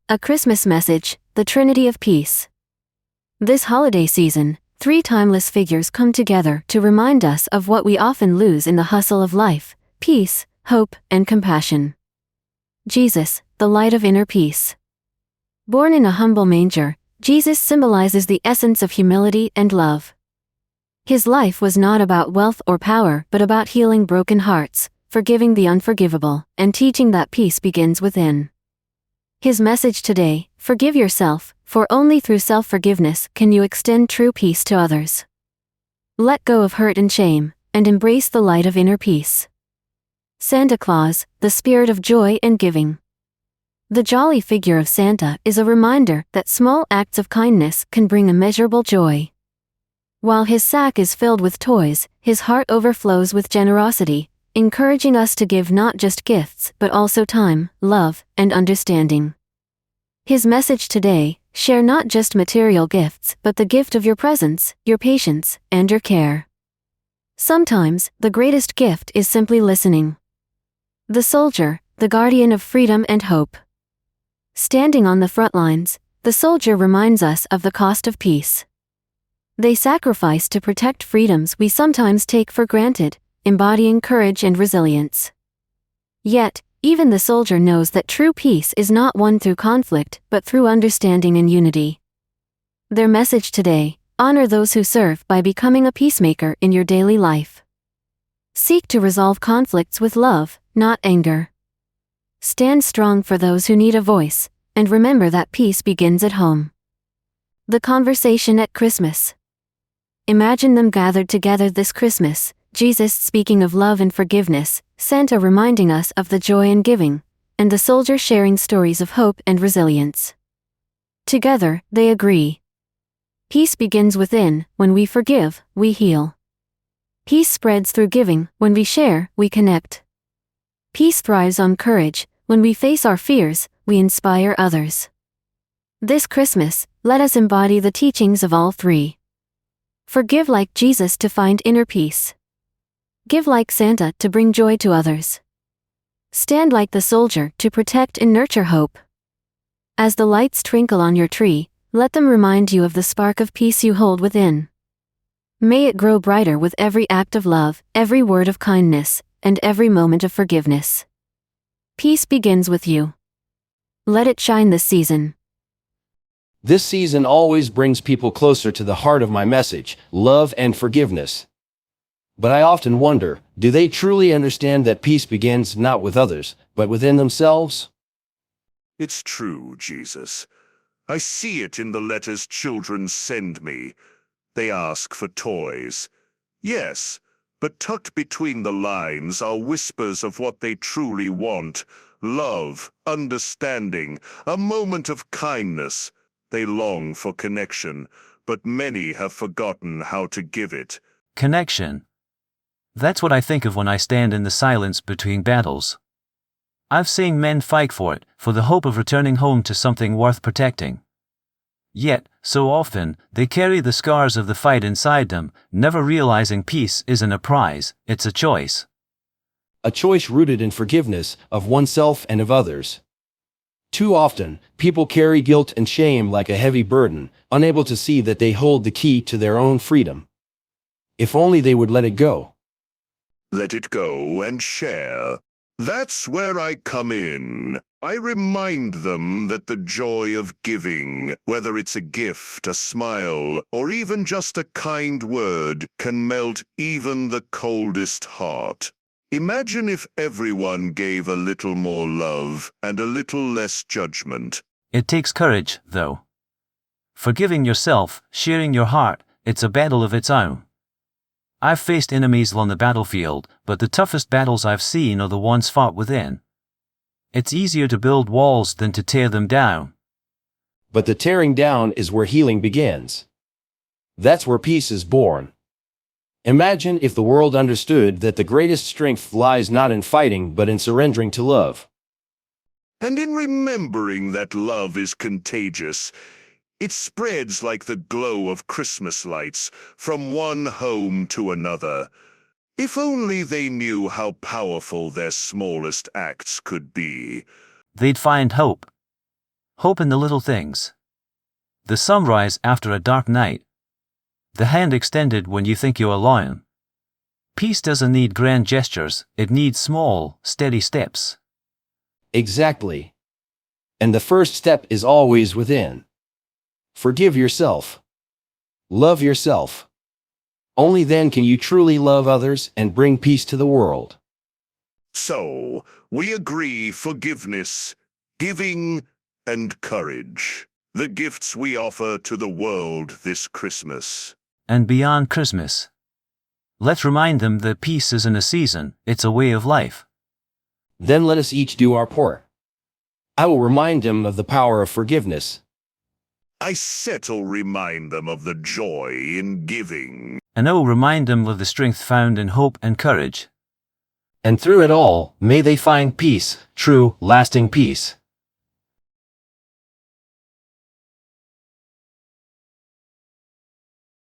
A Christmas Message, the Trinity of Peace. This holiday season, three timeless figures come together to remind us of what we often lose in the hustle of life: peace, hope, and compassion. Jesus, the light of inner peace. Born in a humble manger, Jesus symbolizes the essence of humility and love. His life was not about wealth or power but about healing broken hearts, forgiving the unforgivable, and teaching that peace begins within. His message today: forgive yourself, for only through self-forgiveness can you extend true peace to others. Let go of hurt and shame, and embrace the light of inner peace. Santa Claus, the spirit of joy and giving. The jolly figure of Santa is a reminder that small acts of kindness can bring immeasurable joy. While his sack is filled with toys, his heart overflows with generosity, encouraging us to give not just gifts but also time, love, and understanding. His message today: share not just material gifts but the gift of your presence, your patience, and your care. Sometimes, the greatest gift is simply listening. The soldier, the guardian of freedom and hope. Standing on the front lines, the soldier reminds us of the cost of peace. They sacrifice to protect freedoms we sometimes take for granted, embodying courage and resilience. Yet, even the soldier knows that true peace is not won through conflict but through understanding and unity. Their message today: honor those who serve by becoming a peacemaker in your daily life. Seek to resolve conflicts with love, not anger. Stand strong for those who need a voice, and remember that peace begins at home. The conversation at Christmas. Imagine them gathered together this Christmas: Jesus speaking of love and forgiveness, Santa reminding us of the joy in giving, and the soldier sharing stories of hope and resilience. Together, they agree. Peace begins within. When we forgive, we heal. Peace spreads through giving. When we share, we connect. Peace thrives on courage. When we face our fears, we inspire others. This Christmas, let us embody the teachings of all three. Forgive like Jesus to find inner peace. Give like Santa to bring joy to others. Stand like the soldier to protect and nurture hope. As the lights twinkle on your tree, let them remind you of the spark of peace you hold within. May it grow brighter with every act of love, every word of kindness, and every moment of forgiveness. Peace begins with you. Let it shine this season. This season always brings people closer to the heart of my message: love and forgiveness. But I often wonder, do they truly understand that peace begins not with others, but within themselves? It's true, Jesus. I see it in the letters children send me. They ask for toys. Yes, but tucked between the lines are whispers of what they truly want: love, understanding, a moment of kindness. They long for connection, but many have forgotten how to give it. Connection. That's what I think of when I stand in the silence between battles. I've seen men fight for it, for the hope of returning home to something worth protecting. Yet, so often, they carry the scars of the fight inside them, never realizing peace isn't a prize, it's a choice. A choice rooted in forgiveness of oneself and of others. Too often, people carry guilt and shame like a heavy burden, unable to see that they hold the key to their own freedom. If only they would let it go. Let it go and share. That's where I come in. I remind them that the joy of giving, whether it's a gift, a smile, or even just a kind word, can melt even the coldest heart. Imagine if everyone gave a little more love and a little less judgment. It takes courage, though. Forgiving yourself, sharing your heart, it's a battle of its own. I've faced enemies on the battlefield, but the toughest battles I've seen are the ones fought within. It's easier to build walls than to tear them down. But the tearing down is where healing begins. That's where peace is born. Imagine if the world understood that the greatest strength lies not in fighting but in surrendering to love. And in remembering that love is contagious. It spreads like the glow of Christmas lights from one home to another. If only they knew how powerful their smallest acts could be. They'd find hope. Hope in the little things. The sunrise after a dark night. The hand extended when you think you're alone. Peace doesn't need grand gestures, it needs small, steady steps. Exactly. And the first step is always within. Forgive yourself. Love yourself. Only then can you truly love others and bring peace to the world. So, we agree forgiveness, giving, and courage. The gifts we offer to the world this Christmas. And beyond Christmas. Let's remind them that peace isn't a season, it's a way of life. Then let us each do our part. I will remind them of the power of forgiveness. I settle remind them of the joy in giving. And I will remind them of the strength found in hope and courage. And through it all, may they find peace, true, lasting peace.